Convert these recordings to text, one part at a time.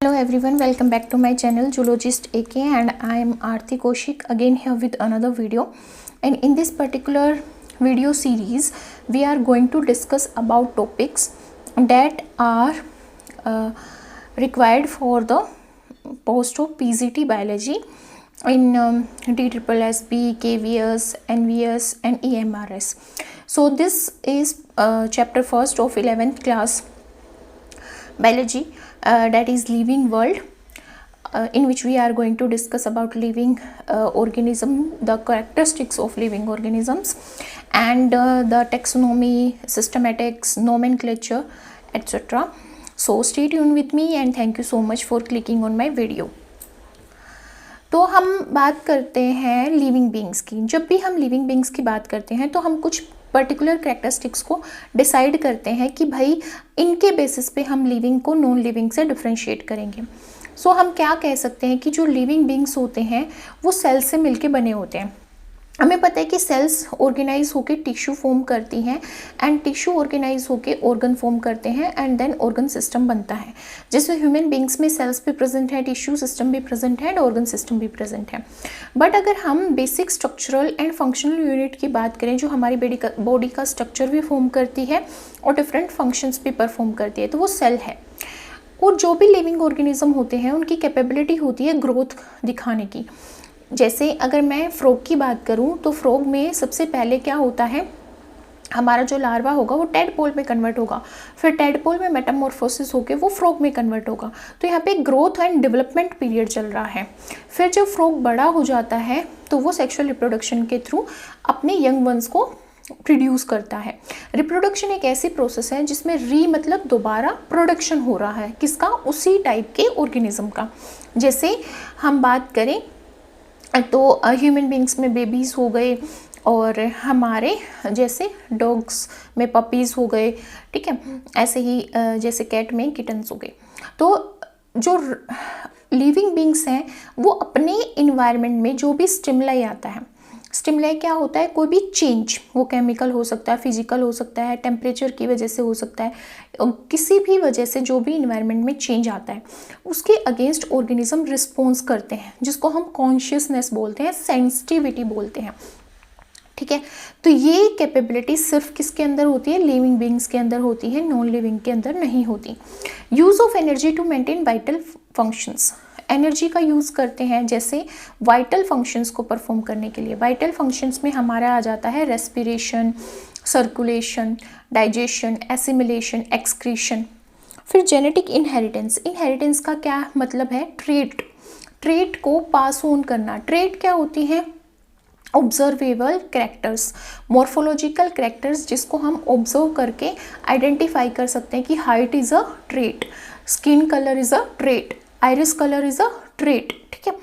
Hello everyone, welcome back to my channel Zoologist AK, and I am Aarti Kaushik again here with another video. And in this particular video series we are going to discuss about topics that are required for the post of PGT biology in DSSB, KVS, NVS and EMRS. So this is chapter first of 11th class biology, that is living world, in which we are going to discuss about living organism, the characteristics of living organisms, and the taxonomy, systematics, nomenclature, etc. So stay tuned with me and thank you so much for clicking on my video. तो हम बात करते हैं living beings की. जब भी हम living beings की बात करते हैं तो हम कुछ पर्टिकुलर कैरेक्टरिस्टिक्स को डिसाइड करते हैं कि भाई इनके बेसिस पे हम लिविंग को नॉन लिविंग से डिफरेंशिएट करेंगे. सो हम क्या कह सकते हैं कि जो लिविंग बींग्स होते हैं वो सेल से मिलके बने होते हैं. हमें पता है कि सेल्स ऑर्गेनाइज होकर टिश्यू फॉर्म करती हैं एंड टिश्यू ऑर्गेनाइज होकर ऑर्गन फॉर्म करते हैं एंड देन ऑर्गन सिस्टम बनता है. जैसे ह्यूमन बींग्स में सेल्स भी प्रेजेंट है, टिश्यू सिस्टम भी प्रेजेंट है एंड ऑर्गन सिस्टम भी प्रेजेंट है. बट अगर हम basic structural and functional unit की बात करें जो हमारी बॉडी का स्ट्रक्चर भी फॉर्म करती है और डिफरेंट फंक्शंस भी परफॉर्म करती है, तो वो सेल है. और जो भी लिविंग ऑर्गेनिज्म होते हैं उनकी कैपेबिलिटी होती है ग्रोथ दिखाने की. जैसे अगर मैं फ्रॉग की बात करूं तो फ्रॉग में सबसे पहले क्या होता है, हमारा जो लार्वा होगा वो टेडपोल में कन्वर्ट होगा, फिर टेडपोल में मेटामॉर्फोसिस होकर वो फ्रॉग में कन्वर्ट होगा. तो यहाँ पे ग्रोथ एंड डेवलपमेंट पीरियड चल रहा है. फिर जब फ्रॉग बड़ा हो जाता है तो वो सेक्सुअल रिप्रोडक्शन के थ्रू अपने यंग वंस को प्रोड्यूस करता है. रिप्रोडक्शन एक ऐसी प्रोसेस है जिसमें मतलब दोबारा प्रोडक्शन हो रहा है किसका, उसी टाइप के ऑर्गेनिज्म का. जैसे हम बात करें तो ह्यूमन बींग्स में बेबीज़ हो गए और हमारे जैसे डॉग्स में पपीज़ हो गए, ठीक है, ऐसे ही जैसे कैट में किटन्स हो गए. तो जो लिविंग बींग्स हैं वो अपने इन्वायरमेंट में जो भी स्टिमुलाई आता है, स्टिमुलाई क्या होता है, कोई भी चेंज, वो केमिकल हो सकता है, फिजिकल हो सकता है, टेम्परेचर की वजह से हो सकता है, किसी भी वजह से जो भी इन्वायरमेंट में चेंज आता है उसके अगेंस्ट ऑर्गेनिज्म रिस्पॉन्स करते हैं, जिसको हम कॉन्शियसनेस बोलते हैं, सेंसिटिविटी बोलते हैं. ठीक है, तो ये कैपेबिलिटी सिर्फ किसके अंदर होती है, लिविंग बींग्स के अंदर होती है, नॉन लिविंग के अंदर नहीं होती. Use of energy to maintain vital functions, energy का यूज़ करते हैं जैसे वाइटल फंक्शंस को परफॉर्म करने के लिए. वाइटल फंक्शंस में हमारा आ जाता है respiration, circulation, digestion, assimilation, excretion. फिर जेनेटिक इनहेरिटेंस. इनहेरिटेंस का क्या मतलब है, ट्रेट, ट्रेट को पास ऑन करना. ट्रेट क्या होती हैं, ऑब्जर्वेबल कैरेक्टर्स, मॉर्फोलॉजिकल कैरेक्टर्स जिसको हम ऑब्जर्व करके आइडेंटिफाई कर सकते हैं कि height is a trait, skin colour is a trait, iris colour is a trait. ठीक है,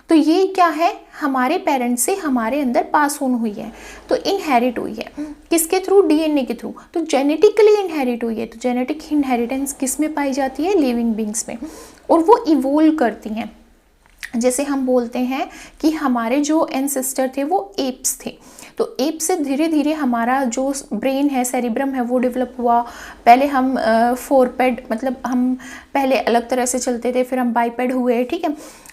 तो ये क्या है, हमारे पेरेंट्स से हमारे अंदर पास ऑन हुई है, तो इनहेरिट हुई है. किसके थ्रू, डीएनए के थ्रू. तो जेनेटिकली इनहेरिट हुई है. तो जेनेटिक इनहेरिटेंस किस में पाई जाती है, लिविंग बींग्स में, और वो इवोल्व करती हैं. जैसे हम बोलते हैं कि हमारे जो एंसेस्टर थे वो एप्स थे, तो एप से धीरे धीरे हमारा जो ब्रेन है, सेरिब्रम है, वो डेवलप हुआ. पहले हम फोरपेड, मतलब हम पहले अलग तरह से चलते थे, फिर हम बाईपेड हुए. ठीक है,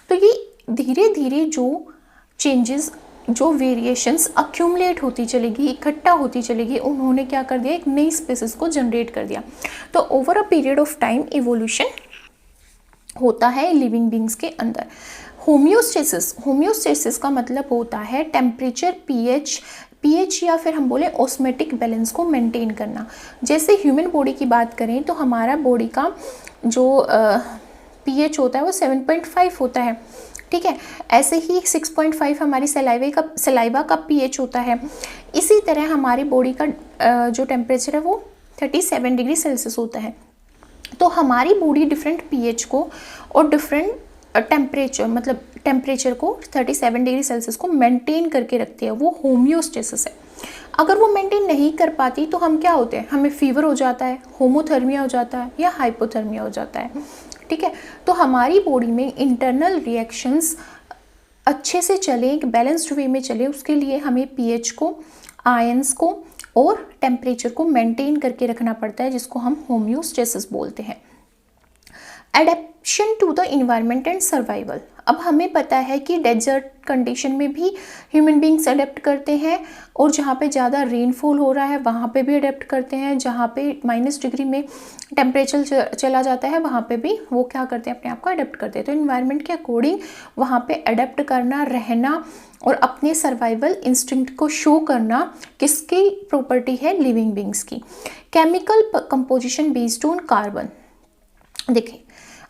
तो ये धीरे धीरे जो चेंजेस, जो वेरिएशंस अक्यूमुलेट होती चलेगी, इकट्ठा होती चलेगी, उन्होंने क्या कर दिया, एक नई स्पीसीज को जनरेट कर दिया. तो over a period of time evolution होता है लिविंग बींग्स के अंदर. होम्योस्टेसिस, होम्योस्टेसिस का मतलब होता है टेम्परेचर, पीएच या फिर हम बोले ऑस्मेटिक बैलेंस को मेंटेन करना. जैसे ह्यूमन बॉडी की बात करें तो हमारा बॉडी का जो पीएच होता है वो 7.5 होता है. ठीक है, ऐसे ही 6.5 हमारी सलाइवा का पीएच होता है. इसी तरह हमारी बॉडी का जो टेम्परेचर है वो 37 डिग्री सेल्सियस होता है. तो हमारी बॉडी डिफरेंट पीएच को और डिफरेंट टेम्परेचर, मतलब टेम्परेचर को 37 डिग्री सेल्सियस को मेंटेन करके रखती है, वो होम्योस्टेसिस है. अगर वो मेंटेन नहीं कर पाती तो हम क्या होते हैं, हमें फीवर हो जाता है, होमोथर्मिया हो जाता है या हाइपोथर्मिया हो जाता है. ठीक है, तो हमारी बॉडी में इंटरनल रिएक्शंस अच्छे से चले, एक बैलेंस्ड वे में चले, उसके लिए हमें पीएच को, आयंस को और टेम्परेचर को मेंटेन करके रखना पड़ता है, जिसको हम होम्योस्टेसिस बोलते हैं. Adaptation to the environment and survival. अब हमें पता है कि डेजर्ट कंडीशन में भी ह्यूमन बींग्स अडेप्ट करते हैं, और जहाँ पे ज़्यादा रेनफॉल हो रहा है वहाँ पे भी अडेप्ट करते हैं, जहाँ पे -डिग्री में टेम्परेचर चला जाता है वहाँ पे भी वो क्या करते हैं, अपने आप को अडेप्ट करते हैं। तो इन्वायरमेंट के अकॉर्डिंग वहाँ पे अडेप्ट करना, रहना और अपने सर्वाइवल इंस्टिंक्ट को शो करना किसकी प्रॉपर्टी है, लिविंग बींग्स की। Chemical composition based on carbon. देखिए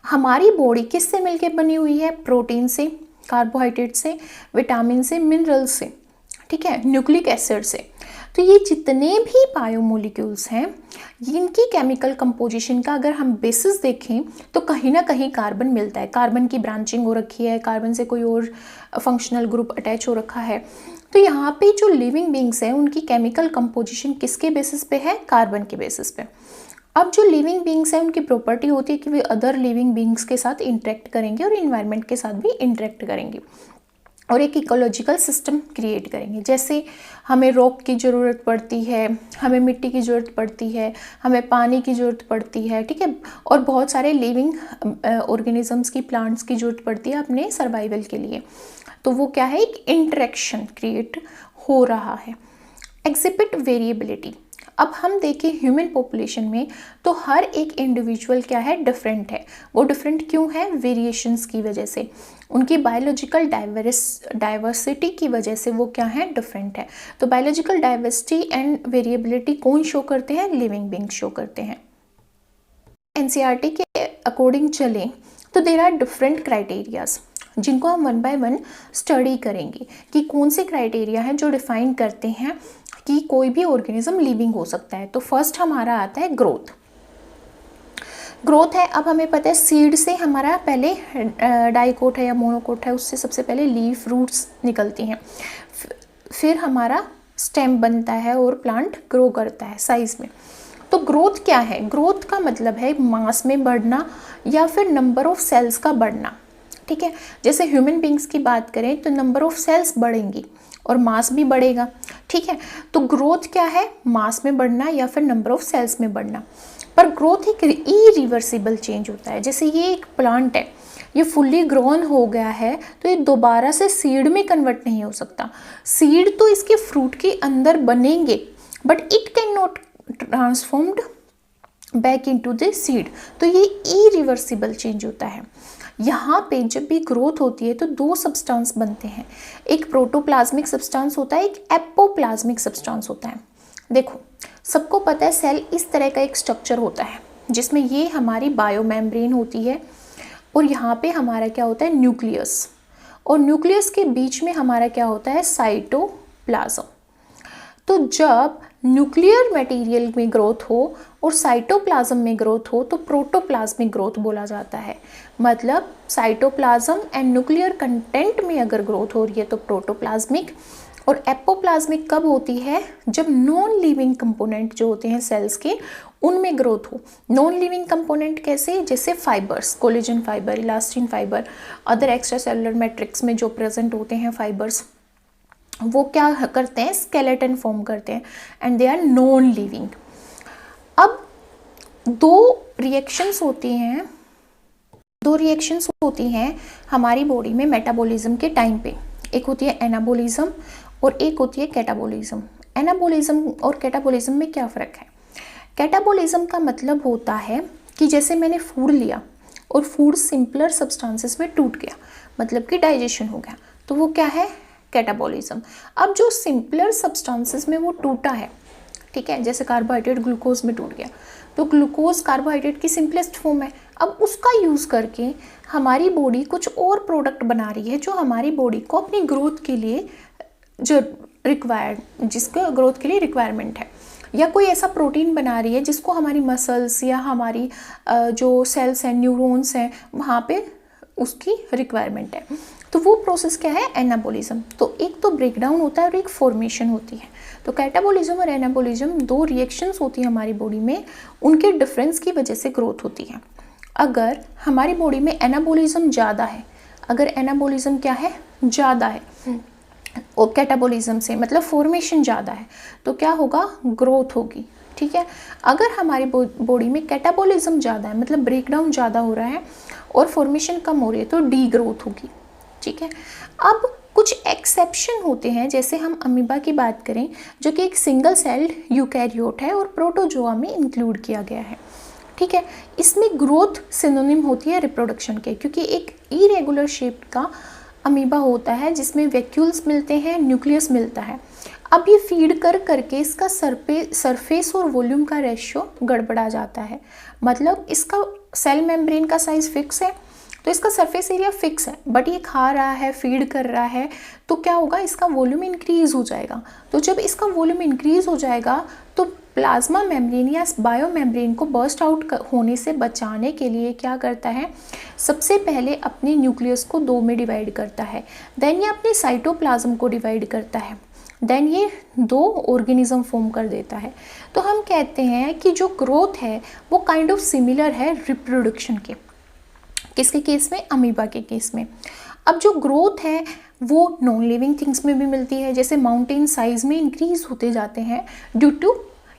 हमारी बॉडी किससे मिलकर बनी हुई है, प्रोटीन से, कार्बोहाइड्रेट से, विटामिन से, मिनरल से, ठीक है, न्यूक्लिक एसिड से। तो ये जितने भी बायोमोलिक्यूल्स हैं इनकी केमिकल कंपोजिशन का अगर हम बेसिस देखें तो कहीं ना कहीं कार्बन मिलता है। कार्बन की ब्रांचिंग हो रखी है, कार्बन से कोई और फंक्शनल ग्रुप अटैच हो रखा है। तो यहाँ पे जो लिविंग बींग्स हैं उनकी केमिकल कंपोजिशन किसके बेसिस पे है, कार्बन के बेसिस पे। अब जो लिविंग बींग्स हैं उनकी प्रॉपर्टी होती है कि वे अदर लिविंग बींग्स के साथ इंटरेक्ट करेंगे और इन्वायरमेंट के साथ भी इंटरेक्ट करेंगे और एक इकोलॉजिकल सिस्टम क्रिएट करेंगे। जैसे हमें रॉक की ज़रूरत पड़ती है, हमें मिट्टी की ज़रूरत पड़ती है, हमें पानी की ज़रूरत पड़ती है, ठीक है, और बहुत सारे लिविंग ऑर्गेनिजम्स की, प्लांट्स की ज़रूरत पड़ती है अपने सर्वाइवल के लिए। तो वो क्या है, एक इंटरेक्शन क्रिएट हो रहा है। Exhibit variability. अब हम देखें ह्यूमन पॉपुलेशन में तो हर एक इंडिविजुअल क्या है, डिफरेंट है। वो डिफरेंट क्यों है, वेरिएशंस की वजह से, उनकी बायोलॉजिकल डाइवर्सिटी की वजह से वो क्या है, डिफरेंट है। तो बायोलॉजिकल डाइवर्सिटी एंड वेरिएबिलिटी कौन शो करते हैं, लिविंग बींग शो करते हैं। एनसीईआरटी के अकॉर्डिंग चलें तो देयर आर डिफरेंट क्राइटेरियाज जिनको हम 1 बाय 1 स्टडी करेंगे कि कौन से क्राइटेरिया हैं जो डिफाइन करते हैं कि कोई भी ऑर्गेनिज्म लिविंग हो सकता है। तो फर्स्ट हमारा आता है ग्रोथ। ग्रोथ है, अब हमें पता है सीड से हमारा पहले डाइकोट है या मोनोकोट है, उससे सबसे पहले लीफ रूट्स निकलती हैं, फिर हमारा स्टेम बनता है और प्लांट ग्रो करता है साइज में। तो ग्रोथ क्या है, ग्रोथ का मतलब है मास में बढ़ना या फिर नंबर ऑफ सेल्स का बढ़ना, ठीक है। जैसे ह्यूमन बींग्स की बात करें तो नंबर ऑफ सेल्स बढ़ेंगी और मास भी बढ़ेगा, ठीक है। तो ग्रोथ क्या है, मास में बढ़ना या फिर नंबर ऑफ सेल्स में बढ़ना। पर ग्रोथ एक इरिवर्सिबल चेंज होता है। जैसे ये एक प्लांट है, ये फुल्ली ग्रोन हो गया है तो ये दोबारा से सीड में कन्वर्ट नहीं हो सकता। सीड तो इसके फ्रूट के अंदर बनेंगे but it can not transformed back into the seed. तो ये इरिवर्सिबल चेंज होता है। यहाँ पे जब भी ग्रोथ होती है तो 2 सब्सटेंस बनते हैं, एक प्रोटोप्लाज्मिक सब्सटेंस होता है, एक एपोप्लाज्मिक सब्सटेंस होता है। देखो सबको पता है सेल इस तरह का एक स्ट्रक्चर होता है जिसमें ये हमारी बायोमेम्ब्रेन होती है और यहाँ पे हमारा क्या होता है, न्यूक्लियस, और न्यूक्लियस के बीच में हमारा क्या होता है, साइटोप्लाज्म। तो जब न्यूक्लियर मटेरियल में ग्रोथ हो और साइटोप्लाज्म में ग्रोथ हो तो प्रोटोप्लाज्मिक ग्रोथ बोला जाता है। मतलब साइटोप्लाज्म एंड न्यूक्लियर कंटेंट में अगर ग्रोथ हो रही है तो प्रोटोप्लाज्मिक, और एपोप्लाज्मिक कब होती है, जब नॉन लिविंग कंपोनेंट जो होते हैं सेल्स के उनमें ग्रोथ हो। नॉन लिविंग कंपोनेंट कैसे, जैसे fibres, collagen fibre, elastin fibre, other extra cellular matrix में जो प्रेजेंट होते हैं फाइबर्स, वो क्या करते हैं, स्केलेटन फॉर्म करते हैं and they are non living. अब 2 रिएक्शंस होती हैं हमारी बॉडी में मेटाबॉलिज्म के टाइम पे। एक होती है एनाबॉलिज्म और एक होती है कैटाबॉलिज्म। एनाबॉलिज्म और कैटाबॉलिज्म में क्या फ़र्क है, कैटाबॉलिज्म का मतलब होता है कि जैसे मैंने फूड लिया और फूड सिंपलर सब्सटेंसेस में टूट गया, मतलब कि डाइजेशन हो गया, तो वो क्या है, कैटाबॉलिज्म। अब जो सिंपलर सब्सटेंसेस में वो टूटा है, ठीक है, जैसे कार्बोहाइड्रेट ग्लूकोज में टूट गया, तो ग्लूकोज कार्बोहाइड्रेट की सिंपलेस्ट फॉर्म है। अब उसका यूज़ करके हमारी बॉडी कुछ और प्रोडक्ट बना रही है जो हमारी बॉडी को अपनी ग्रोथ के लिए जो जिसको ग्रोथ के लिए रिक्वायरमेंट है, या कोई ऐसा प्रोटीन बना रही है जिसको हमारी मसल्स या हमारी जो सेल्स हैं, न्यूरॉन्स हैं, वहाँ पे उसकी रिक्वायरमेंट है। तो वो प्रोसेस क्या है, एनाबॉलिज्म। तो एक तो ब्रेकडाउन होता है और एक फॉर्मेशन होती है। तो कैटाबॉलिज्म और एनाबॉलिज्म 2 रिएक्शंस होती हैं हमारी बॉडी में, उनके डिफरेंस की वजह से ग्रोथ होती है। अगर हमारी बॉडी में एनाबॉलिज्म ज़्यादा है, अगर एनाबॉलिज्म क्या है, ज़्यादा है और कैटाबॉलिज्म से मतलब फॉर्मेशन ज़्यादा है, तो क्या होगा, ग्रोथ होगी, ठीक है। अगर हमारी बॉडी में कैटाबॉलिज्म ज़्यादा है, मतलब ब्रेक डाउन ज़्यादा हो रहा है और फॉर्मेशन कम हो रही है, तो डी ग्रोथ होगी, ठीक है। अब कुछ एक्सेप्शन होते हैं, जैसे हम अमीबा की बात करें जो कि एक सिंगल सेल्ड यूकैरियोट है और प्रोटोजोआ में इंक्लूड किया गया है, ठीक है। इसमें ग्रोथ सिनोनिम होती है रिप्रोडक्शन के, क्योंकि एक इरेगुलर शेप का अमीबा होता है जिसमें वैक्यूल्स मिलते हैं, न्यूक्लियस मिलता है। अब ये फीड कर करके इसका सरफेस और वॉल्यूम का रेशियो गड़बड़ा जाता है, मतलब इसका सेल मेम्ब्रेन का साइज फिक्स है तो इसका सरफेस एरिया फिक्स है, बट ये खा रहा है, फीड कर रहा है, तो क्या होगा, इसका वॉल्यूम इंक्रीज हो जाएगा। तो जब इसका वॉल्यूम इंक्रीज हो जाएगा तो प्लाज्मा मेम्ब्रेन या बायो मेम्ब्रेन को बर्स्ट आउट होने से बचाने के लिए क्या करता है, सबसे पहले अपने न्यूक्लियस को 2 में डिवाइड करता है, देन ये अपने साइटोप्लाज्म को डिवाइड करता है, देन ये 2 ऑर्गेनिज्म फॉर्म कर देता है। तो हम कहते हैं कि जो ग्रोथ है वो काइंड ऑफ सिमिलर है रिप्रोडक्शन के। किसके केस में? अमीबा के केस में। अब जो ग्रोथ है वो नॉन लिविंग थिंग्स में भी मिलती है, जैसे माउंटेन साइज में इंक्रीज होते जाते हैं due to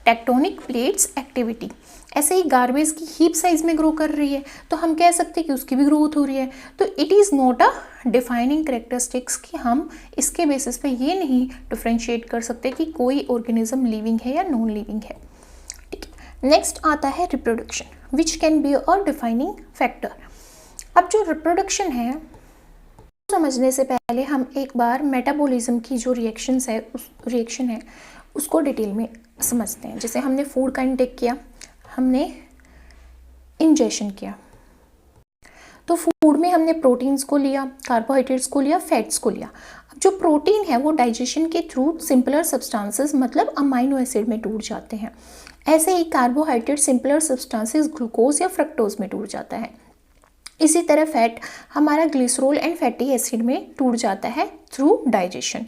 tectonic plates activity. ऐसे ही गार्बेज की हीप साइज में ग्रो कर रही है तो हम कह सकते हैं कि उसकी भी ग्रोथ हो रही है। तो it is not a defining characteristics कि हम इसके बेसिस पे ये नहीं डिफ्रेंशिएट कर सकते कि कोई ऑर्गेनिज्म लिविंग है या नॉन लिविंग है, ठीक है। नेक्स्ट आता है reproduction which can be a defining factor. अब जो रिप्रोडक्शन है समझने से पहले हम एक बार मेटाबॉलिज्म की जो रिएक्शन है उसको डिटेल में समझते हैं। जैसे हमने फूड का इंटेक किया, हमने इंजेशन किया, तो फूड में हमने प्रोटीन्स को लिया, कार्बोहाइड्रेट्स को लिया, फैट्स को लिया। अब जो प्रोटीन है वो डाइजेशन के थ्रू सिंपलर सब्सटेंसेस मतलब अमाइनो एसिड में टूट जाते हैं। ऐसे ही कार्बोहाइड्रेट सिंपलर सब्सटेंसेस ग्लूकोज या फ्रक्टोज में टूट जाता है। इसी तरह फैट हमारा ग्लिसरॉल एंड फैटी एसिड में टूट जाता है थ्रू डाइजेशन।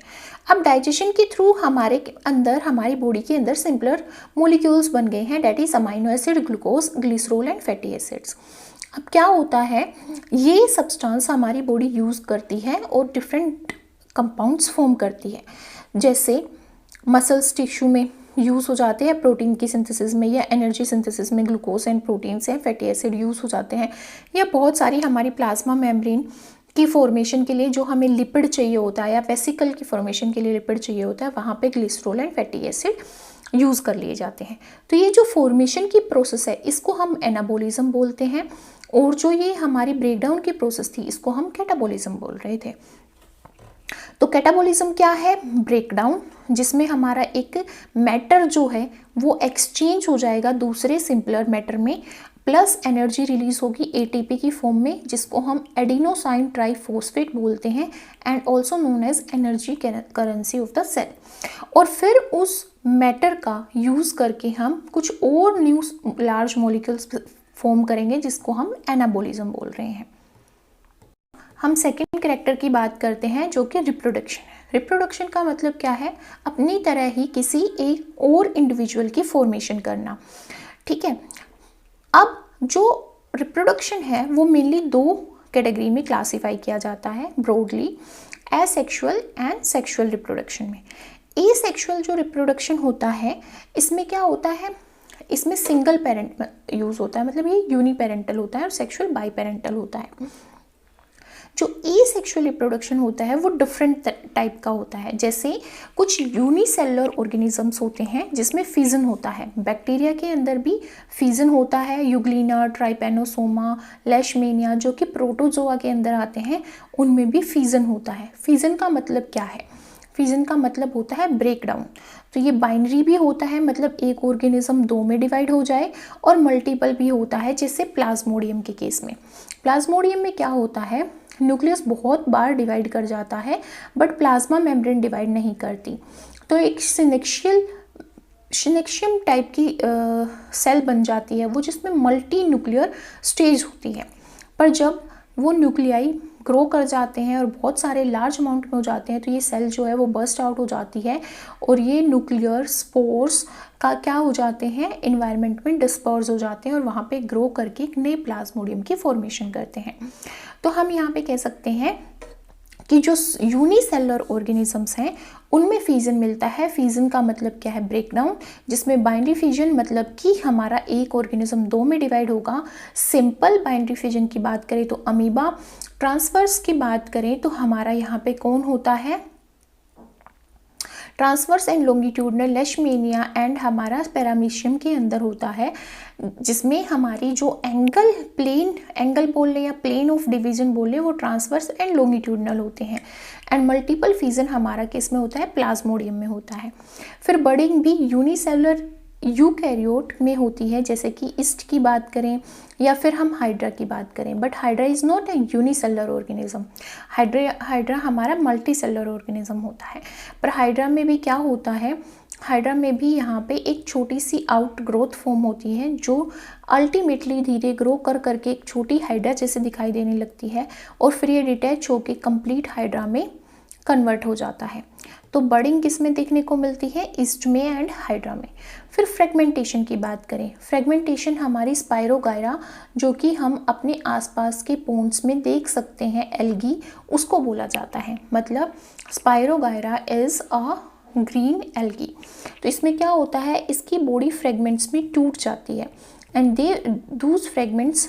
अब डाइजेशन के थ्रू हमारे अंदर, हमारी बॉडी के अंदर सिंपलर मोलिक्यूल्स बन गए हैं, that is amino acid, glucose, glycerol and fatty acids. अब क्या होता है, ये सब्सटेंस हमारी बॉडी यूज़ करती है और डिफरेंट कंपाउंड्स फॉर्म करती है, जैसे मसल्स टिश्यू में यूज़ हो जाते हैं प्रोटीन की सिंथेसिस में या एनर्जी सिंथेसिस में ग्लूकोज एंड प्रोटीन्स हैं, फैटी एसिड यूज़ हो जाते हैं, या बहुत सारी हमारी प्लाज्मा मेम्ब्रेन की फॉर्मेशन के लिए जो हमें लिपिड चाहिए होता है या वेसिकल की फॉर्मेशन के लिए लिपिड चाहिए होता है, वहाँ पे glycerol and fatty acid use कर लिए जाते हैं। तो ये जो फॉर्मेशन की प्रोसेस है इसको हम एनाबॉलिज्म बोलते हैं, और जो ये हमारी ब्रेकडाउन की प्रोसेस थी इसको हम कैटाबॉलिज्म बोल रहे थे। तो कैटाबॉलिज्म क्या है? ब्रेकडाउन, जिसमें हमारा एक मैटर जो है वो एक्सचेंज हो जाएगा दूसरे सिंपलर मैटर में, प्लस एनर्जी रिलीज होगी एटीपी की फॉर्म में, जिसको हम एडिनोसाइन ट्राइफॉस्फेट बोलते हैं and also known as energy currency of the cell. और फिर उस मैटर का यूज़ करके हम कुछ और न्यू लार्ज मॉलिक्यूल्स फॉर्म करेंगे जिसको हम एनाबॉलिज्म बोल रहे हैं। हम सेकेंड कैरेक्टर की बात करते हैं जो कि रिप्रोडक्शन है। रिप्रोडक्शन का मतलब क्या है? अपनी तरह ही किसी एक और इंडिविजुअल की फॉर्मेशन करना, ठीक है। अब जो रिप्रोडक्शन है वो मेनली 2 कैटेगरी में क्लासीफाई किया जाता है broadly, asexual and sexual reproduction में। एसेक्सुअल जो रिप्रोडक्शन होता है इसमें क्या होता है, इसमें सिंगल पेरेंट यूज़ होता है, मतलब ये यूनिपेरेंटल होता है, और सेक्सुअल बाई पेरेंटल होता है। जो एसेक्सुअल रिप्रोडक्शन होता है वो डिफरेंट टाइप का होता है, जैसे कुछ यूनिसेलुलर ऑर्गेनिजम्स होते हैं जिसमें फिजन होता है, बैक्टीरिया के अंदर भी फिजन होता है, यूग्लिना, ट्राइपेनोसोमा, लेशमेनिया जो कि प्रोटोजोआ के अंदर आते हैं, उनमें भी फिजन होता है। फिजन का मतलब क्या है? फिजन का मतलब होता है ब्रेक डाउन। तो ये बाइनरी भी होता है, मतलब एक ऑर्गेनिज्म 2 में डिवाइड हो जाए, और मल्टीपल भी होता है, जैसे प्लाज्मोडियम के केस में। प्लाज्मोडियम में क्या होता है, न्यूक्लियस बहुत बार डिवाइड कर जाता है बट प्लाज्मा मेम्ब्रेन डिवाइड नहीं करती, तो एक सिनेक्शियम टाइप की सेल बन जाती है वो, जिसमें मल्टी न्यूक्लियर स्टेज होती है। पर जब वो न्यूक्लियाई ग्रो कर जाते हैं और बहुत सारे लार्ज अमाउंट में हो जाते हैं तो ये सेल जो है वो बर्स्ट आउट हो जाती है, और ये न्यूक्लियर स्पोर्स का क्या हो जाते हैं, एनवायरनमेंट में डिस्पर्स हो जाते हैं और वहाँ पे ग्रो करके एक नए प्लाज्मोडियम की फॉर्मेशन करते हैं। तो हम यहाँ पे कह सकते हैं कि जो यूनिसेलुलर ऑर्गेनिजम्स हैं उनमें फिजन मिलता है। फिजन का मतलब क्या है? ब्रेकडाउन, जिसमें बाइनरी फिजन मतलब कि हमारा एक ऑर्गेनिज्म दो में डिवाइड होगा। सिंपल बाइनरी फिजन की बात करें तो अमीबा, ट्रांसवर्स की बात करें तो हमारा यहाँ पे कौन होता है? ट्रांसवर्स एंड लॉन्गिट्यूडनल लेशमेनिया एंड हमारा पैरामीशियम के अंदर होता है, जिसमें हमारी जो एंगल बोल लें या प्लेन ऑफ डिवीजन बोल लें वो ट्रांसवर्स एंड लॉन्गिट्यूडनल होते हैं। एंड मल्टीपल फिजन हमारा किस में होता है? प्लाज्मोडियम में होता है। फिर बडिंग भी यूनिसेलुलर यूकैरियोट में होती है, जैसे कि ईस्ट की बात करें या फिर हम हाइड्रा की बात करें। But hydra is not a unicellular organism. Hydra हमारा मल्टी सेलुलर ऑर्गेनिज्म होता है। पर हाइड्रा में भी क्या होता है? हाइड्रा में भी यहाँ पे एक छोटी सी आउट ग्रोथ फॉर्म होती है जो अल्टीमेटली धीरे ग्रो कर करके एक छोटी हाइड्रा जैसे दिखाई देने लगती है और फिर ये डिटैच होकर कंप्लीट हाइड्रा में कन्वर्ट हो जाता है। तो बडिंग किस में देखने को मिलती है? ईस्ट में एंड हाइड्रा में। फिर फ्रेगमेंटेशन की बात करें, फ्रेगमेंटेशन हमारी स्पाइरोगायरा जो कि हम अपने आसपास के पोन्स में देख सकते हैं एल्गी, उसको बोला जाता है। मतलब spirogyra is a green algae. तो इसमें क्या होता है? इसकी बॉडी फ्रेगमेंट्स में टूट जाती है and those fragments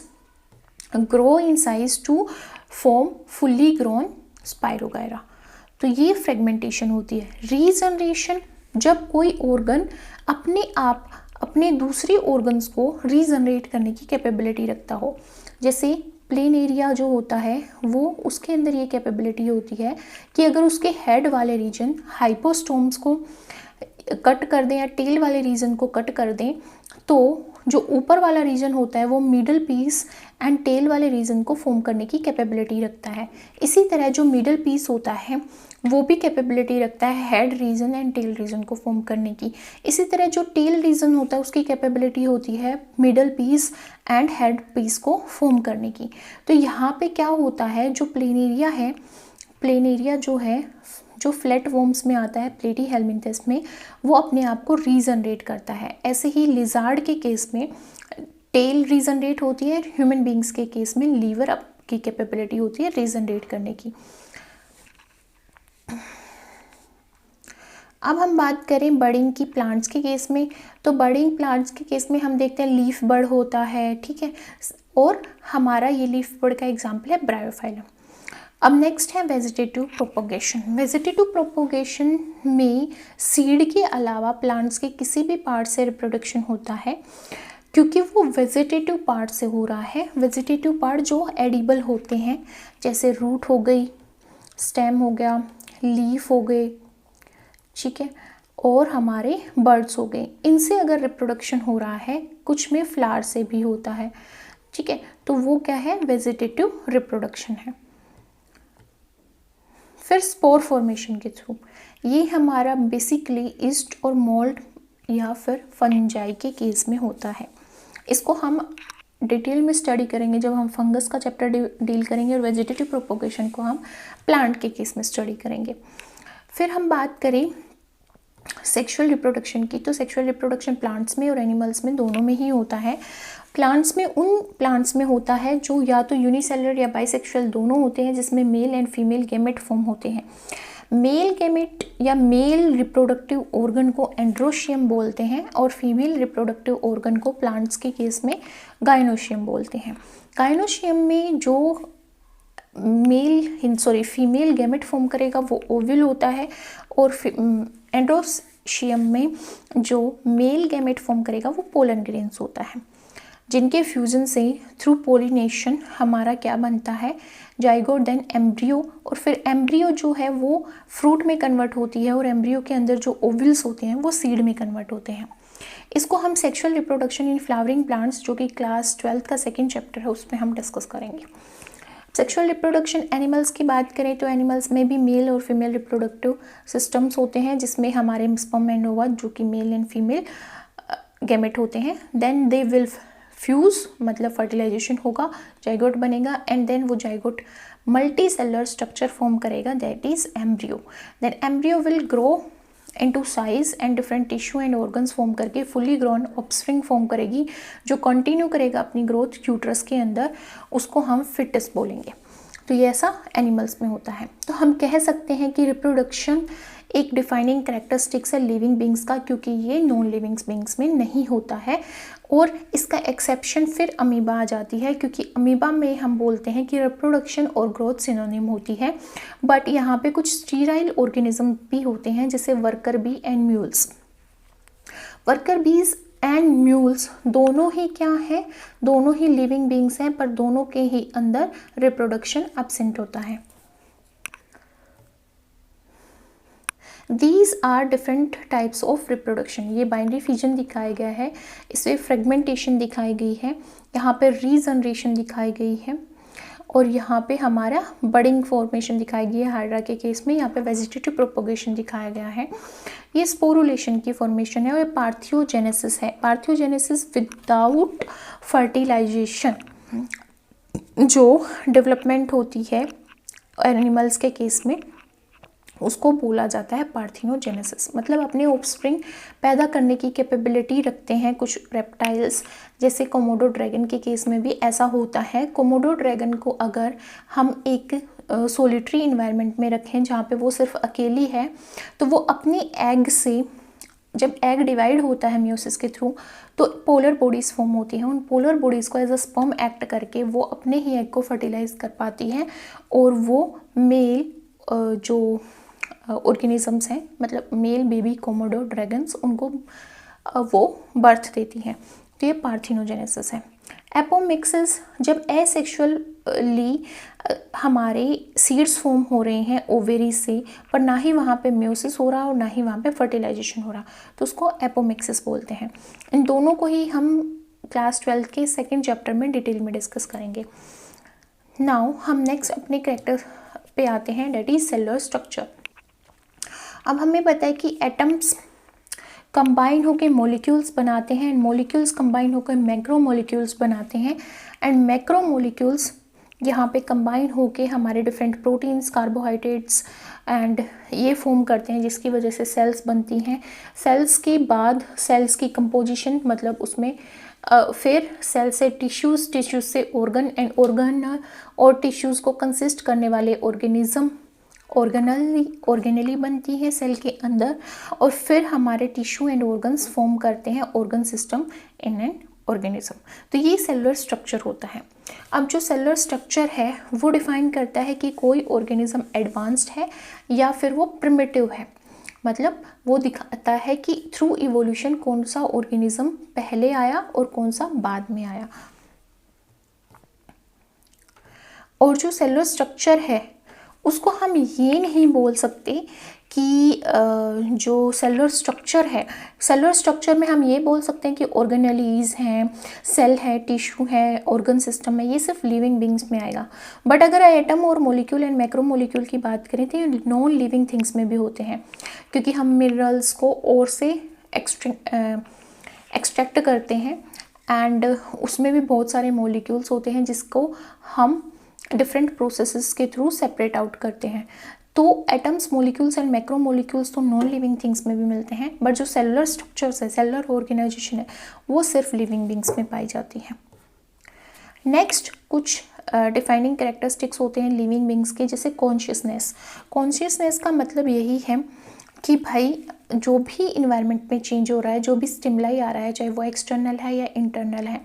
grow in size to form fully grown spirogyra. तो ये फ्रेगमेंटेशन होती है। रीजनरेशन, जब कोई ऑर्गन अपने आप अपने दूसरे ऑर्गन्स को रीजनरेट करने की कैपेबिलिटी रखता हो। जैसे प्लेन एरिया जो होता है वो उसके अंदर ये कैपेबिलिटी होती है कि अगर उसके हेड वाले रीजन हाइपोस्टोम्स को कट कर दें या टेल वाले रीजन को कट कर दें तो जो ऊपर वाला रीजन होता है वो मिडल पीस एंड टेल वाले रीजन को फॉर्म करने की कैपेबिलिटी रखता है। इसी तरह जो मिडल पीस होता है वो भी कैपेबिलिटी रखता है head region and tail region को फॉर्म करने की। इसी तरह जो टेल रीजन होता है उसकी कैपेबिलिटी होती है middle piece and head piece को फॉर्म करने की। तो यहाँ पे क्या होता है? जो प्लेन एरिया है, प्लेन एरिया जो है जो फ्लैट वॉर्म्स में आता है, प्लेटी हेलमिंथस में, वो अपने आप को रीजनरेट करता है। ऐसे ही लिजार्ड के केस में टेल रीजनरेट होती है, ह्यूमन बींग्स के केस में लीवर की कैपेबिलिटी होती है रीजनरेट करने की। अब हम बात करें बडिंग की प्लांट्स के केस में, तो बडिंग प्लांट्स के केस में हम देखते हैं लीफ बड होता है, ठीक है। और हमारा ये लीफ बड का एग्जाम्पल है ब्रायोफाइलम। अब नेक्स्ट है वेजिटेटिव प्रोपोगेशन। वेजिटेटिव प्रोपोगेशन में सीड के अलावा प्लांट्स के किसी भी पार्ट से रिप्रोडक्शन होता है क्योंकि वो वेजिटेटिव पार्ट से हो रहा है। वेजिटेटिव पार्ट जो एडिबल होते हैं, जैसे रूट हो गई, स्टेम हो गया, लीफ हो गए, ठीक है, और हमारे बर्ड्स हो गए, इनसे अगर रिप्रोडक्शन हो रहा है, कुछ में फ्लावर से भी होता है, ठीक है, तो वो क्या है? वेजिटेटिव रिप्रोडक्शन है। फिर स्पोर फॉर्मेशन के थ्रू, ये हमारा बेसिकली ईस्ट और मोल्ड या फिर फंजाई के केस में होता है। इसको हम डिटेल में स्टडी करेंगे जब हम फंगस का चैप्टर डील करेंगे और वेजिटेटिव प्रोपोगेशन को हम प्लांट के केस में स्टडी करेंगे। फिर हम बात करें सेक्सुअल रिप्रोडक्शन की, तो सेक्सुअल रिप्रोडक्शन प्लांट्स में और एनिमल्स में दोनों में ही होता है। प्लांट्स में उन प्लांट्स में होता है जो या तो यूनिसेलुलर या बाइसेक्सुअल दोनों होते हैं, जिसमें male and female gamete form होते हैं। मेल गैमेट या मेल रिप्रोडक्टिव ऑर्गन को एंड्रोशियम बोलते हैं और फीमेल रिप्रोडक्टिव ऑर्गन को प्लांट्स के केस में गाइनोशियम बोलते हैं। गाइनोशियम में जो फीमेल गैमेट फॉर्म करेगा वो ओव्यूल होता है और एंड्रोशियम में जो मेल गैमेट फॉर्म करेगा वो पोलन ग्रेन्स होता है, जिनके फ्यूजन से थ्रू पोलिनेशन हमारा क्या बनता है? जाइगोट, देन एम्ब्रियो, और फिर एम्ब्रियो जो है वो फ्रूट में कन्वर्ट होती है और एम्ब्रियो के अंदर जो ओवल्स होते हैं वो सीड में कन्वर्ट होते हैं। इसको हम sexual reproduction in flowering plants, जो कि क्लास 12th का सेकेंड चैप्टर है, उसमें हम डिस्कस करेंगे। सेक्सुअल रिप्रोडक्शन एनिमल्स की बात करें तो एनिमल्स में भी मेल और फीमेल रिप्रोडक्टिव सिस्टम्स होते हैं, जिसमें हमारे स्पर्म एंड ओवा जो कि मेल एंड फीमेल गैमेट होते हैं। देन दे विल फ्यूज, मतलब फर्टिलाइजेशन होगा, जाइगोट बनेगा एंड देन वो zygote multi cellular structure form करेगा, that is embryo. Then embryo will grow into size and different tissue and organs form करके fully grown offspring form करेगी, जो continue करेगा अपनी ग्रोथ यूट्रस के अंदर, उसको हम फिटस बोलेंगे। तो ये ऐसा एनिमल्स में होता है। तो हम कह सकते हैं कि रिप्रोडक्शन एक डिफाइनिंग कैरेक्टरिस्टिक्स है लिविंग बींग्स का, क्योंकि ये नॉन लिविंग बींग्स में नहीं होता है। और इसका एक्सेप्शन फिर अमीबा आ जाती है, क्योंकि अमीबा में हम बोलते हैं कि रिप्रोडक्शन और ग्रोथ सिनोनिम होती है, बट यहाँ पे कुछ स्टीराइल ऑर्गेनिज्म भी होते हैं जैसे worker bee and mules. Worker बीज एंड म्यूल्स दोनों ही क्या है, दोनों ही लिविंग बींग्स हैं, पर दोनों के ही अंदर रिप्रोडक्शन एब्सेंट होता है। These are different types of reproduction। ये बाइनरी फिजन दिखाया गया है, इसमें फ्रेगमेंटेशन दिखाई गई है, यहाँ पे रीजनरेशन दिखाई गई है, और यहाँ पे हमारा बडिंग फॉर्मेशन दिखाई गई है हाइड्रा के केस में। यहाँ पे वेजिटेटिव प्रोपोगेशन दिखाया गया है। ये स्पोरुलेशन की फॉर्मेशन है, और ये पार्थियोजेनेसिस है। पार्थियोजेनेसिस विदाउट फर्टिलाइजेशन जो डेवलपमेंट होती है एनिमल्स के केस में, उसको बोला जाता है पार्थिनोजेनेसिस। मतलब अपने ऑफस्प्रिंग पैदा करने की कैपेबिलिटी रखते हैं कुछ रेप्टाइल्स, जैसे कोमोडो ड्रैगन के केस में भी ऐसा होता है। कोमोडो ड्रैगन को अगर हम एक सोलिटरी इन्वायरमेंट में रखें जहाँ पे वो सिर्फ अकेली है, तो वो अपने एग से, जब एग डिवाइड होता है मियोसिस के थ्रू, तो पोलर बॉडीज़ फॉर्म होती हैं। उन पोलर बॉडीज़ को एज अ स्पर्म एक्ट करके वो अपने ही एग को फर्टिलाइज कर पाती हैं, और वो मेल जो ऑर्गेनिजम्स हैं, मतलब मेल बेबी कोमोडो ड्रैगन्स, उनको वो बर्थ देती हैं। तो ये पार्थिनोजेनेसिस है। एपोमिक्सिस, जब एसेक्सुअली हमारे सीड्स फॉर्म हो रहे हैं ओवेरी से, पर ना ही वहाँ पे म्योसिस हो रहा और ना ही वहाँ पे फर्टिलाइजेशन हो रहा, तो उसको एपोमिक्सिस बोलते हैं। इन दोनों को ही हम क्लास 12 के सेकेंड चैप्टर में डिटेल में डिस्कस करेंगे। नाउ हम नेक्स्ट अपने कैरेक्टर पे आते हैं, डेट इज सेलुलर स्ट्रक्चर। अब हमें पता है कि एटम्स कंबाइन होकर मॉलिक्यूल्स बनाते हैं, एंड मॉलिक्यूल्स कंबाइन होकर मैक्रो मॉलिक्यूल्स बनाते हैं, एंड मैक्रो मॉलिक्यूल्स यहाँ पे कंबाइन होके हमारे डिफरेंट प्रोटीन्स, कार्बोहाइड्रेट्स एंड ये फॉर्म करते हैं, जिसकी वजह से सेल्स बनती हैं। सेल्स के बाद सेल्स की कंपोजिशन, मतलब उसमें फिर सेल से टिश्यूज़, टिश्यूज़ से ऑर्गन, एंड ऑर्गन और टिश्यूज़ को कंसिस्ट करने वाले ऑर्गेनिज्म ऑर्गेनली बनती है सेल के अंदर, और फिर हमारे टिश्यू एंड ऑर्गन्स फॉर्म करते हैं organ system in an organism. तो ये सेलुलर स्ट्रक्चर होता है। अब जो सेलुलर स्ट्रक्चर है वो डिफाइन करता है कि कोई ऑर्गेनिज्म एडवांस्ड है या फिर वो प्रिमिटिव है। मतलब वो दिखाता है कि थ्रू इवोल्यूशन कौन सा ऑर्गेनिज्म पहले आया और कौन सा बाद में आया। और जो सेलुलर स्ट्रक्चर है उसको हम ये नहीं बोल सकते कि जो सेलुलर स्ट्रक्चर है, सेलुलर स्ट्रक्चर में हम ये बोल सकते हैं कि ऑर्गेनेलीज हैं, सेल है, टिश्यू है, ऑर्गन सिस्टम है, ये सिर्फ लिविंग बींग्स में आएगा। बट अगर एटम और मॉलिक्यूल एंड मैक्रो मॉलिक्यूल की बात करें तो ये नॉन लिविंग थिंग्स में भी होते हैं, क्योंकि हम मिनरल्स को और से एक्सट्रैक्ट करते हैं, एंड उसमें भी बहुत सारे मॉलिक्यूल्स होते हैं जिसको हम डिफरेंट प्रोसेसेस के थ्रू सेपरेट आउट करते हैं। तो atoms, molecules and macro molecules तो नॉन लिविंग थिंग्स में भी मिलते हैं, बट जो सेलुलर स्ट्रक्चर्स है, सेलुलर ऑर्गेनाइजेशन है, वो सिर्फ लिविंग बींग्स में पाई जाती है। नेक्स्ट कुछ डिफाइनिंग कैरेक्टरिस्टिक्स होते हैं लिविंग बींग्स के, जैसे कॉन्शियसनेस। कॉन्शियसनेस का मतलब यही है कि भाई जो भी इन्वायरमेंट में चेंज हो रहा है, जो भी स्टिमुलाई आ रहा है, चाहे वो एक्सटर्नल है या इंटरनल है।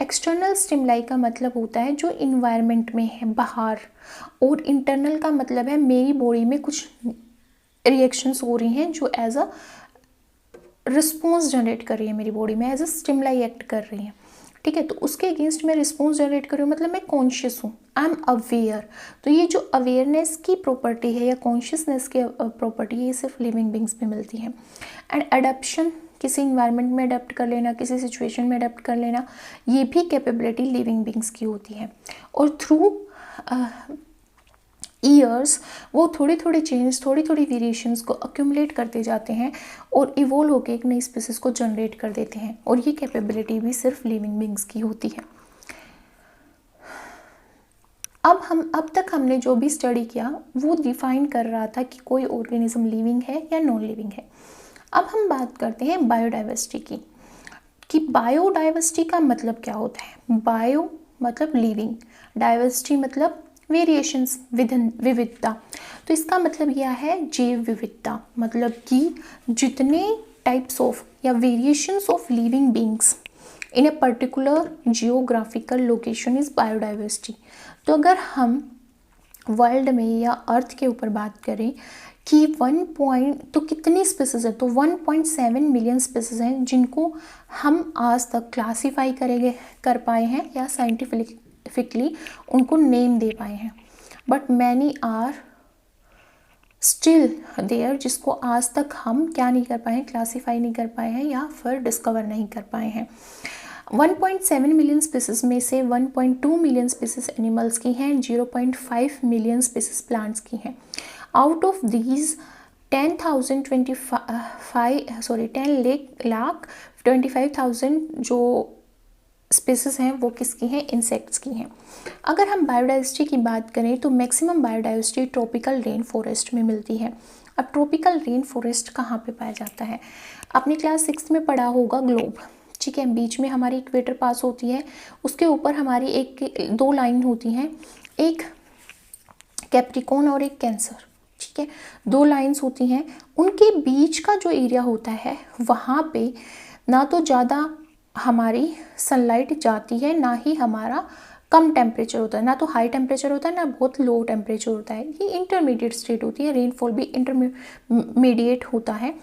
एक्सटर्नल स्टिमुलाई का मतलब होता है जो इन्वायरमेंट में है, बाहर, और इंटरनल का मतलब है मेरी बॉडी में कुछ रिएक्शंस हो रही हैं जो एज अ रिस्पॉन्स जनरेट कर रही है, मेरी बॉडी में एज अ स्टिमुलाई एक्ट कर रही है। ठीक है, तो उसके अगेंस्ट मैं रिस्पॉन्स जनरेट कर रही हूँ, मतलब मैं कॉन्शियस हूँ, आई एम अवेयर। तो ये जो अवेयरनेस की प्रॉपर्टी है या कॉन्शियसनेस की प्रॉपर्टी है, ये सिर्फ लिविंग बींग्स में मिलती है। एंड अडेप्शन, किसी इन्वायरमेंट में अडेप्ट कर लेना, किसी सिचुएशन में अडेप्ट कर लेना, ये भी कैपेबिलिटी लिविंग बींग्स की होती है। और थ्रू ईयर्स वो थोड़ी थोड़ी चेंज, थोड़ी थोड़ी वेरिएशंस को अक्यूमुलेट करते जाते हैं और इवोल्व होकर एक नई स्पीसीज को जनरेट कर देते हैं, और ये कैपेबिलिटी भी सिर्फ लिविंग बींग्स की होती है। अब तक हमने जो भी स्टडी किया वो डिफाइन कर रहा था कि कोई ऑर्गेनिज्म लिविंग है या नॉन लिविंग है। अब हम बात करते हैं बायोडाइवर्सिटी की, कि बायोडाइवर्सिटी का मतलब क्या होता है। बायो मतलब लिविंग, डाइवर्सिटी मतलब वेरिएशंस विविधता, तो इसका मतलब यह है जैव विविधता, मतलब कि जितने टाइप्स ऑफ या variations of living beings in a particular geographical location is biodiversity. तो अगर हम वर्ल्ड में या अर्थ के ऊपर बात करें कि तो कितनी स्पीसीज है, तो 1.7 मिलियन स्पीसीज हैं जिनको हम आज तक क्लासीफाई कर पाए हैं या साइंटिफिकली उनको नेम दे पाए हैं। But many are still there, जिसको आज तक हम क्या नहीं कर पाए हैं, क्लासीफाई नहीं कर पाए हैं या फिर डिस्कवर नहीं कर पाए हैं। 1.7 मिलियन स्पीसीज में से 1.2 मिलियन स्पीसीज एनिमल्स की हैं, 0.5 मिलियन स्पीसीज प्लांट्स की हैं। आउट ऑफ दीज 10,25,000 जो स्पीसीज हैं वो किसकी हैं, इंसेक्ट्स की हैं। अगर हम बायोडाइवर्सिटी की बात करें तो maximum biodiversity tropical rain forest में मिलती है। अब ट्रॉपिकल रेन फॉरेस्ट कहाँ पे पाया जाता है, आपने क्लास 6 में पढ़ा होगा ग्लोब, ठीक है। बीच में हमारी इक्वेटर पास होती है, उसके ऊपर हमारी दो लाइन होती हैं, एक कैप्रिकॉर्न और एक कैंसर, ठीक है। दो लाइंस होती हैं, उनके बीच का जो एरिया होता है वहाँ पे ना तो ज़्यादा हमारी सनलाइट जाती है, ना ही हमारा कम टेम्परेचर होता है, ना तो हाई टेम्परेचर होता है ना बहुत लो टेम्परेचर होता है। ये इंटरमीडिएट स्टेट होती है। रेनफॉल भी इंटरमीडिएट होता है,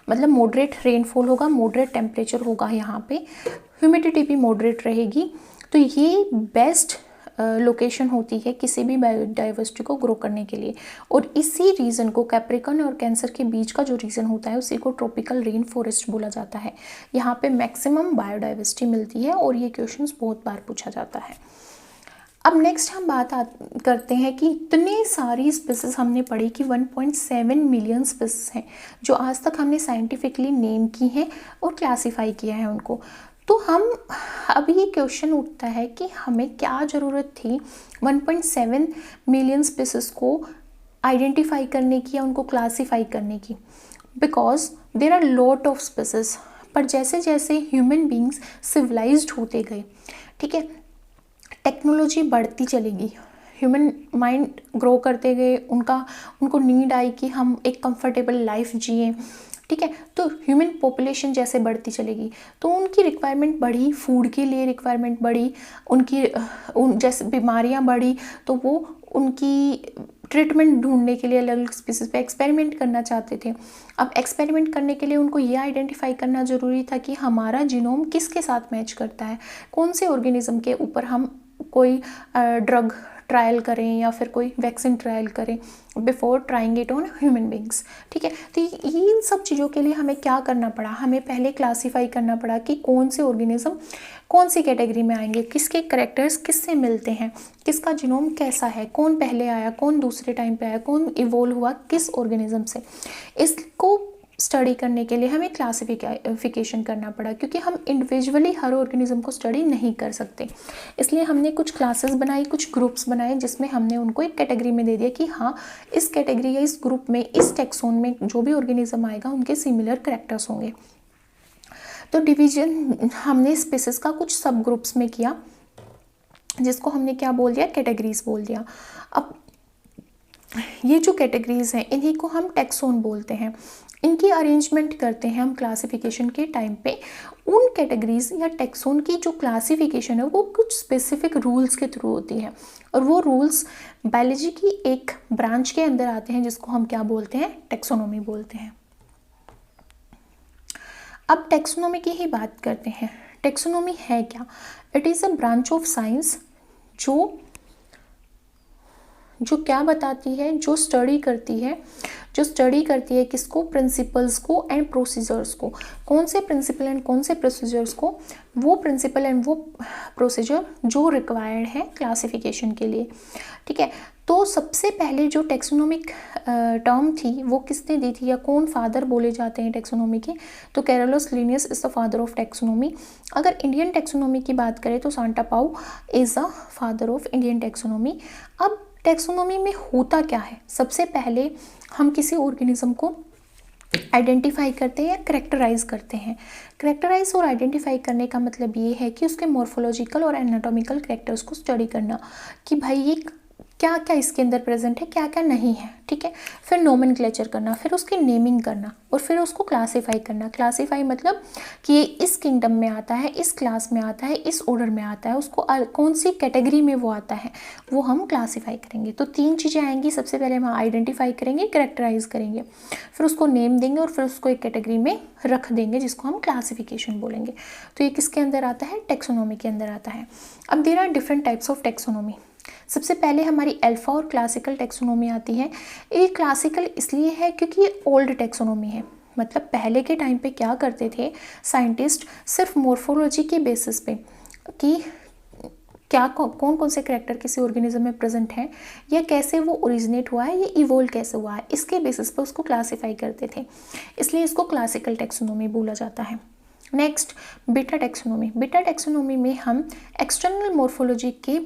मतलब मॉडरेट रेनफॉल होगा, मॉडरेट टेम्परेचर होगा, यहाँ पे ह्यूमिडिटी भी मॉडरेट रहेगी। तो ये बेस्ट लोकेशन होती है किसी भी बायोडाइवर्सिटी को ग्रो करने के लिए। और इसी रीजन को, कैप्रिकॉर्न और कैंसर के बीच का जो रीजन होता है उसी को ट्रॉपिकल रेन फॉरेस्ट बोला जाता है। यहाँ पे मैक्सिमम बायोडाइवर्सिटी मिलती है और ये क्वेश्चंस बहुत बार पूछा जाता है। अब नेक्स्ट हम बात करते हैं कि इतनी सारी स्पीसीज हमने पढ़ी कि 1.7 मिलियन स्पीसीज हैं जो आज तक हमने साइंटिफिकली नेम की हैं और क्लासीफाई किया है उनको। तो हम अभी ये क्वेश्चन उठता है कि हमें क्या ज़रूरत थी 1.7 मिलियन स्पीसीज को आइडेंटिफाई करने की या उनको क्लासीफाई करने की, because there are lot of species. पर जैसे जैसे ह्यूमन बींग्स सिविलाइज्ड होते गए, ठीक है, टेक्नोलॉजी बढ़ती चलेगी, ह्यूमन माइंड ग्रो करते गए, उनको नीड आई कि हम एक कंफर्टेबल लाइफ जिए, ठीक है। तो ह्यूमन पॉपुलेशन जैसे बढ़ती चलेगी तो उनकी रिक्वायरमेंट बढ़ी, फूड के लिए रिक्वायरमेंट बढ़ी, जैसे बीमारियां बढ़ी तो वो उनकी ट्रीटमेंट ढूंढने के लिए अलग अलग स्पीसीज पे एक्सपेरिमेंट करना चाहते थे। अब एक्सपेरिमेंट करने के लिए उनको ये आइडेंटिफाई करना ज़रूरी था कि हमारा जीनोम किसके साथ मैच करता है, कौन से ऑर्गेनिज्म के ऊपर हम कोई ड्रग ट्रायल करें या फिर कोई वैक्सीन ट्रायल करें before trying it on human beings, ठीक है। तो इन सब चीज़ों के लिए हमें क्या करना पड़ा, हमें पहले क्लासीफाई करना पड़ा कि कौन से ऑर्गेनिज्म कौन सी कैटेगरी में आएंगे, किसके करेक्टर्स किससे मिलते हैं, किसका जीनोम कैसा है, कौन पहले आया, कौन दूसरे टाइम पे आया, कौन इवोल्व हुआ किस ऑर्गेनिज्म से। इसको स्टडी करने के लिए हमें क्लासिफिकेशन करना पड़ा, क्योंकि हम इंडिविजुअली हर ऑर्गेनिज्म को स्टडी नहीं कर सकते। इसलिए हमने कुछ क्लासेस बनाई, कुछ ग्रुप्स बनाए, जिसमें हमने उनको एक कैटेगरी में दे दिया कि हाँ इस कैटेगरी या इस ग्रुप में, इस टेक्सोन में जो भी ऑर्गेनिज्म आएगा उनके सिमिलर कैरेक्टर्स होंगे। तो डिवीजन हमने स्पीसीज का कुछ सब ग्रुप्स में किया, जिसको हमने क्या बोल दिया, कैटेगरीज बोल दिया। अब ये जो कैटेगरीज हैं इन्हीं को हम टेक्सोन बोलते हैं। इनकी अरेंजमेंट करते हैं हम क्लासिफिकेशन के टाइम पे। उन कैटेगरीज या टेक्सोन की जो क्लासिफिकेशन है वो कुछ स्पेसिफिक रूल्स के थ्रू होती है, और वो रूल्स बायोलॉजी की एक ब्रांच के अंदर आते हैं जिसको हम क्या बोलते हैं, टेक्सोनोमी बोलते हैं। अब टेक्सोनोमी की ही बात करते हैं। टेक्सोनोमी है क्या? It is a branch of science जो क्या बताती है, जो स्टडी करती है किसको, प्रिंसिपल्स को एंड प्रोसीजर्स को। कौन से प्रिंसिपल एंड कौन से प्रोसीजर्स को, वो प्रिंसिपल एंड वो प्रोसीजर जो रिक्वायर्ड है क्लासिफिकेशन के लिए, ठीक है। तो सबसे पहले जो टेक्सोनोमिक टर्म थी वो किसने दी थी, या कौन फादर बोले जाते हैं टेक्सोनोमी के, तो Carolus Linnaeus is the father of taxonomy. अगर इंडियन टेक्सोनोमी की बात करें तो सांटा पाउ is the father of Indian taxonomy. अब टेक्सोनोमी में होता क्या है, सबसे पहले हम किसी ऑर्गेनिज्म को आइडेंटिफाई करते हैं या करेक्टराइज करते हैं। करेक्टराइज और आइडेंटिफाई करने का मतलब ये है कि उसके मॉर्फोलॉजिकल और एनाटॉमिकल करेक्टर्स को स्टडी करना, कि भाई ये क्या क्या इसके अंदर प्रेजेंट है, क्या क्या नहीं है, ठीक है। फिर नोमेनक्लेचर करना, फिर उसकी नेमिंग करना और फिर उसको क्लासीफाई करना। क्लासीफाई मतलब कि ये इस किंगडम में आता है, इस क्लास में आता है, इस ऑर्डर में आता है, उसको कौन सी कैटेगरी में वो आता है वो हम क्लासीफाई करेंगे। तो 3 चीज़ें आएंगी। सबसे पहले हम आइडेंटिफाई करेंगे, कैरेक्टराइज करेंगे, फिर उसको नेम देंगे और फिर उसको एक कैटेगरी में रख देंगे जिसको हम क्लासिफिकेशन बोलेंगे। तो ये किसके अंदर आता है, टेक्सोनोमी के अंदर आता है। अब there are different types of taxonomy. सबसे पहले हमारी अल्फा और क्लासिकल टेक्सोनोमी आती है। ये क्लासिकल इसलिए है क्योंकि ये ओल्ड टेक्सोनोमी है। मतलब पहले के टाइम पे क्या करते थे साइंटिस्ट, सिर्फ मॉर्फोलॉजी के बेसिस पे कि क्या कौन कौन से करैक्टर किसी ऑर्गेनिज्म में प्रेजेंट हैं या कैसे वो ओरिजिनेट हुआ है, ये इवोल्व कैसे हुआ है, इसके बेसिस पे उसको क्लासीफाई करते थे। इसलिए इसको क्लासिकल टेक्सोनोमी बोला जाता है। Next beta taxonomy. Beta taxonomy में हम एक्सटर्नल मॉर्फोलॉजी के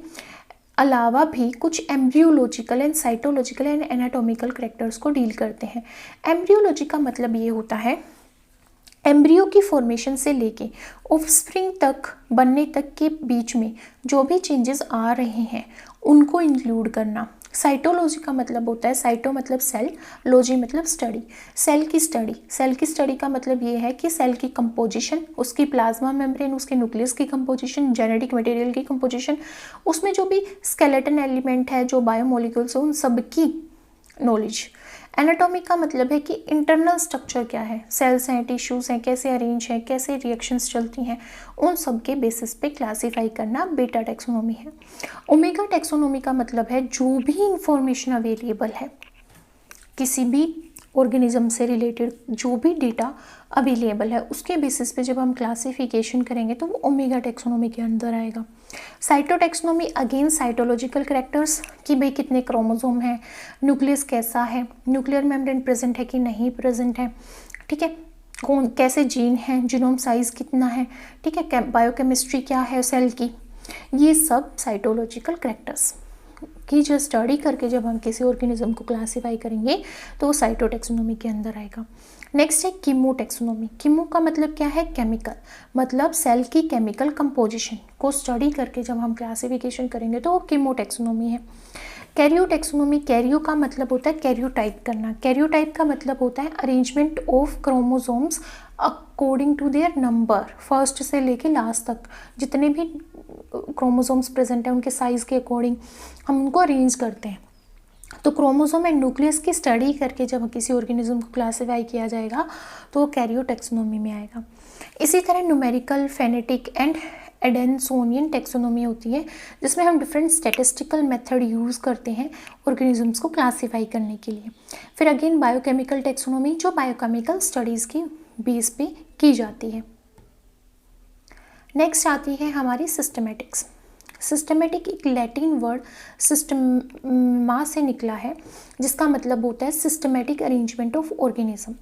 अलावा भी कुछ embryological and cytological and anatomical characters को डील करते हैं। एम्ब्रियोलॉजी का मतलब ये होता है एम्ब्रियो की फॉर्मेशन से लेके ऑफस्प्रिंग तक बनने तक के बीच में जो भी चेंजेस आ रहे हैं उनको इंक्लूड करना। साइटोलॉजी का मतलब होता है, साइटो मतलब सेल, लॉजी मतलब स्टडी, सेल की स्टडी। सेल की स्टडी का मतलब ये है कि सेल की कंपोजिशन, उसकी प्लाज्मा मेम्ब्रेन, उसके न्यूक्लियस की कंपोजिशन, जेनेटिक मटेरियल की कंपोजिशन, उसमें जो भी स्केलेटन एलिमेंट है, जो बायोमोलिक्यूल्स हैं, उन सब की नॉलेज। एनाटॉमी का मतलब है कि इंटरनल स्ट्रक्चर क्या है, सेल्स हैं, टिश्यूज़ हैं, कैसे अरेंज हैं, कैसे रिएक्शंस चलती हैं, उन सब के बेसिस पे क्लासीफाई करना बीटा टेक्सोनोमी है। ओमेगा टेक्सोनोमी का मतलब है जो भी इंफॉर्मेशन अवेलेबल है, किसी भी ऑर्गेनिज्म से रिलेटेड जो भी डेटा अवेलेबल है उसके बेसिस पे जब हम क्लासिफिकेशन करेंगे तो वो ओमेगा टेक्सोनोमी के अंदर आएगा। साइटोटेक्सोनोमी अगेन साइटोलॉजिकल करैक्टर्स कि भाई कितने क्रोमोसोम हैं, न्यूक्लियस कैसा है, न्यूक्लियर मेम्ब्रेन प्रेजेंट है कि नहीं प्रेजेंट है, ठीक है, कौन कैसे जीन हैं, जीनोम साइज कितना है, ठीक है, बायोकेमिस्ट्री क्या है सेल की, ये सब साइटोलॉजिकल करैक्टर्स की जो स्टडी करके जब हम किसी ऑर्गेनिज्म को क्लासीफाई करेंगे तो वो साइटोटेक्सोनोमी के अंदर आएगा। नेक्स्ट है कीमोटेक्सोनोमी। कीमो का मतलब क्या है, केमिकल, मतलब सेल की केमिकल कंपोजिशन को स्टडी करके जब हम क्लासिफिकेशन करेंगे तो वो कीमोटेक्सोनोमी है। कैरियोटेक्सोनोमी, कैरियो का मतलब होता है कैरियोटाइप करना। कैरियोटाइप का मतलब होता है arrangement of chromosomes according to their number, first से लेके लास्ट तक जितने भी क्रोमोसोम्स प्रेजेंट हैं उनके साइज़ के अकॉर्डिंग हम उनको अरेंज करते हैं। तो क्रोमोसोम एंड न्यूक्लियस की स्टडी करके जब किसी ऑर्गेनिज्म को क्लासीफाई किया जाएगा तो वो कैरियोटेक्सोनोमी में आएगा। इसी तरह न्यूमेरिकल, फेनेटिक एंड एडेंसोनियन टेक्सोनोमी होती है जिसमें हम डिफरेंट स्टैटिस्टिकल मेथड यूज़ करते हैं ऑर्गेनिजम्स को क्लासीफाई करने के लिए। फिर अगेन बायोकेमिकल टेक्सोनोमी जो बायोकेमिकल स्टडीज़ की बेस पे की जाती है। नेक्स्ट आती है हमारी सिस्टमेटिक्स। सिस्टमेटिक एक लैटिन वर्ड सिस्टमा से निकला है जिसका मतलब होता है सिस्टमेटिक अरेंजमेंट ऑफ ऑर्गेनिज्म,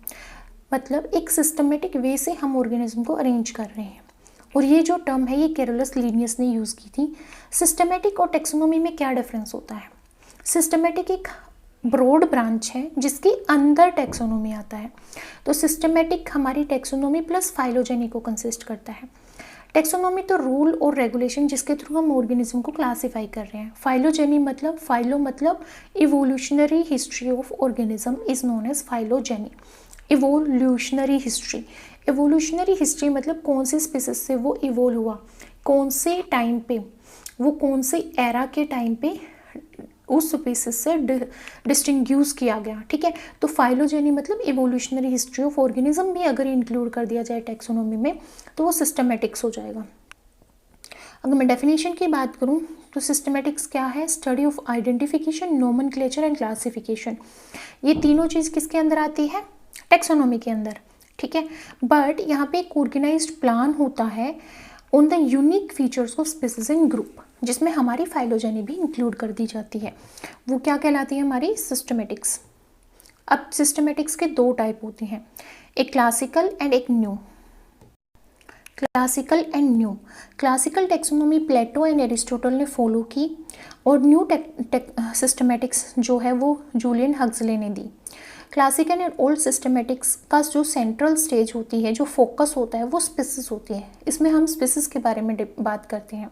मतलब एक सिस्टमेटिक वे से हम ऑर्गेनिज्म को अरेंज कर रहे हैं। और ये जो टर्म है ये कैरोलस लिनियस ने यूज़ की थी। सिस्टमेटिक और टेक्सोनोमी में क्या डिफरेंस होता है, सिस्टमेटिक एक ब्रॉड ब्रांच है जिसके अंदर टेक्सोनोमी आता है। तो सिस्टमेटिक हमारी टेक्सोनोमी प्लस फाइलोजेनी को कंसिस्ट करता है। टेक्सोनोमी तो रूल और रेगुलेशन जिसके थ्रू हम ऑर्गेनिज्म को क्लासीफाई कर रहे हैं। फाइलोजेनी मतलब फाइलो मतलब evolutionary history of organism is known as phylogeny. Evolutionary history, evolutionary history मतलब कौन से स्पीसीज से वो इवोल्व हुआ, कौन से टाइम पे, वो कौन से एरा के टाइम पे उस स्पीसीज से डिस्टिंग्यूज किया गया, ठीक है। तो फाइलोजेनी मतलब इवोल्यूशनरी हिस्ट्री ऑफ ऑर्गेनिज्म भी अगर इंक्लूड कर दिया जाए टेक्सोनोमी में तो वो सिस्टमेटिक्स हो जाएगा। अगर मैं डेफिनेशन की बात करूं तो सिस्टमेटिक्स क्या है, study of identification, nomenclature and classification. ये तीनों चीज़ किसके अंदर आती है, टेक्सोनोमी के अंदर, ठीक है। बट यहाँ पे एक ऑर्गेनाइज्ड प्लान होता है on the unique features of species in group जिसमें हमारी फाइलोजेनी भी इंक्लूड कर दी जाती है। वो क्या कहलाती है हमारी सिस्टमेटिक्स। अब सिस्टमेटिक्स के दो टाइप होते हैं, एक क्लासिकल एंड एक new. Classical and new, classical taxonomy Plato and Aristotle ने फॉलो की और न्यू सिस्टमेटिक्स जो है वो जूलियन हक्सले ने दी। क्लासिकल एंड ओल्ड सिस्टमेटिक्स का जो सेंट्रल स्टेज होती है, जो फोकस होता है, वो स्पीसीज होती है। इसमें हम स्पीसीज के बारे में बात करते हैं।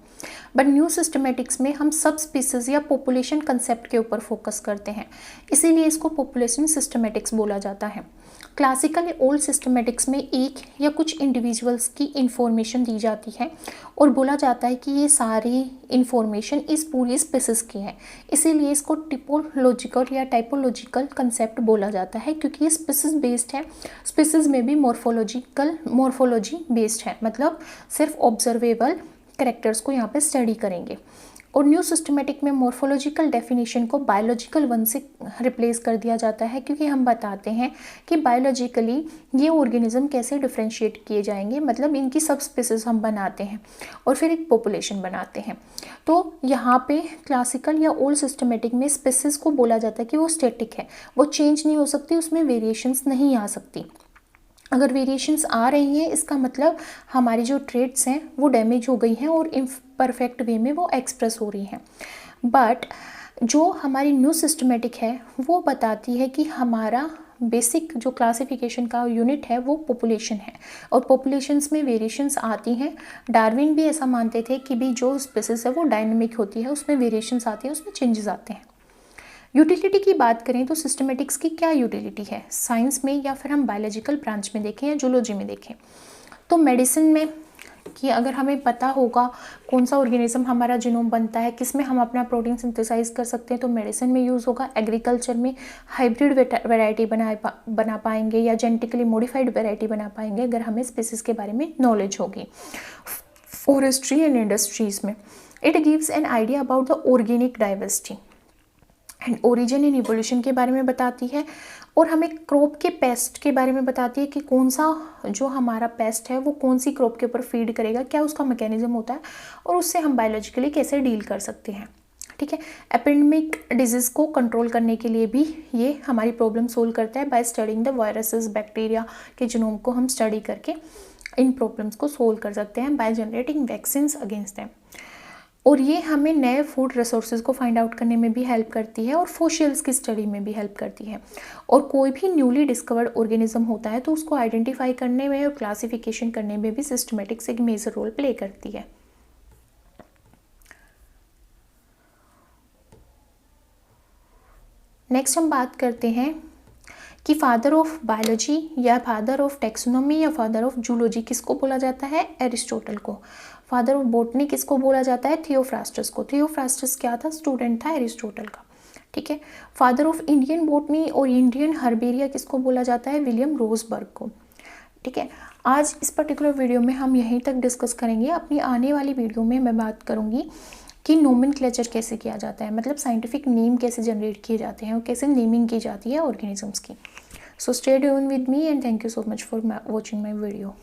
बट न्यू सिस्टमेटिक्स में हम सब स्पीसीज या पॉपुलेशन कंसेप्ट के ऊपर फोकस करते हैं, इसीलिए इसको पॉपुलेशन सिस्टमेटिक्स बोला जाता है। क्लासिकल या ओल्ड सिस्टमेटिक्स में एक या कुछ इंडिविजुअल्स की इंफॉर्मेशन दी जाती है और बोला जाता है कि ये सारी इंफॉर्मेशन इस पूरी स्पीसीज की है, इसीलिए इसको टिपोलॉजिकल या टाइपोलॉजिकल कंसेप्ट बोला जाता है, क्योंकि ये स्पीसीज बेस्ड है। स्पीसीज में भी मॉर्फोलॉजी बेस्ड है, मतलब सिर्फ ऑब्जर्वेबल कैरेक्टर्स को यहाँ पे स्टडी करेंगे। और न्यू सिस्टमेटिक में मॉर्फोलॉजिकल डेफिनेशन को बायोलॉजिकल वन से रिप्लेस कर दिया जाता है, क्योंकि हम बताते हैं कि बायोलॉजिकली ये ऑर्गेनिज्म कैसे डिफ्रेंशिएट किए जाएंगे, मतलब इनकी सब स्पीसीज हम बनाते हैं और फिर एक पॉपुलेशन बनाते हैं। तो यहाँ पे क्लासिकल या ओल्ड सिस्टमेटिक में स्पीसीज को बोला जाता है कि वो स्टैटिक है, वो चेंज नहीं हो सकती, उसमें वेरिएशंस नहीं आ सकती। अगर वेरिएशंस आ रही हैं, इसका मतलब हमारी जो ट्रेड्स हैं वो डैमेज हो गई हैं और इम्परफेक्ट वे में वो एक्सप्रेस हो रही हैं। बट जो हमारी न्यू सिस्टमेटिक है वो बताती है कि हमारा बेसिक जो क्लासिफिकेशन का यूनिट है वो पॉपुलेशन है, और पॉपुलेशंस में वेरिएशंस आती हैं। डार्विन भी ऐसा मानते थे कि भी जो स्पीसीज है वो डायनेमिक होती है, उसमें वेरिएशंस आती है, उसमें चेंजेस आते हैं। यूटिलिटी की बात करें तो सिस्टमेटिक्स की क्या यूटिलिटी है साइंस में, या फिर हम बायोलॉजिकल ब्रांच में देखें या जूलॉजी में देखें। तो मेडिसिन में कि अगर हमें पता होगा कौन सा ऑर्गेनिज्म हमारा जीनोम बनता है, किस में हम अपना प्रोटीन सिंथेसाइज कर सकते हैं, तो मेडिसिन में यूज़ होगा। एग्रीकल्चर में हाइब्रिड वैरायटी बना पाएंगे या जेनेटिकली मॉडिफाइड वैरायटी बना पाएंगे अगर हमें स्पीसीज के बारे में नॉलेज होगी। फॉरेस्ट्री एंड इंडस्ट्रीज में it gives an idea about the organic diversity and origin and evolution के बारे में बताती है, और हमें क्रॉप के पेस्ट के बारे में बताती है कि कौन सा जो हमारा पेस्ट है वो कौन सी क्रॉप के ऊपर फीड करेगा, क्या उसका मैकेनिज्म होता है, और उससे हम बायोलॉजिकली कैसे डील कर सकते हैं। ठीक है, एपिडेमिक डिजीज़ को कंट्रोल करने के लिए भी ये हमारी प्रॉब्लम सोल्व करता है। By studying the viruses bacteria के जीनोम को हम स्टडी करके इन प्रॉब्लम्स को सोल्व कर सकते हैं by generating vaccines against them. और ये हमें नए फूड रिसोर्सेज को फाइंड आउट करने में भी हेल्प करती है और फॉसिल्स की स्टडी में भी हेल्प करती है। और कोई भी न्यूली डिस्कवर्ड ऑर्गेनिज्म होता है तो उसको आइडेंटिफाई करने में और क्लासिफिकेशन करने में भी सिस्टमेटिक्स एक मेजर रोल प्ले करती है। नेक्स्ट हम बात करते हैं कि फादर ऑफ बायोलॉजी या फादर ऑफ टेक्सोनॉमी या फादर ऑफ जूलॉजी किसको बोला जाता है? एरिस्टोटल को। फादर ऑफ बॉटनी किसको बोला जाता है? थियोफ्रास्टस को। थियोफ्रास्टस क्या था? स्टूडेंट था एरिस्टोटल का। ठीक है। फादर ऑफ इंडियन बॉटनी और इंडियन हर्बेरिया किसको बोला जाता है? विलियम रोजबर्ग को। ठीक है। आज इस पर्टिकुलर वीडियो में हम यहीं तक डिस्कस करेंगे। अपनी आने वाली वीडियो में मैं बात करूंगी कि नोमेनक्लेचर कैसे किया जाता है, मतलब साइंटिफिक नेम कैसे जनरेट किए जाते हैं और कैसे नेमिंग की जाती है ऑर्गेनिजम्स की। So stay tune with me and thank you so much for watching my video.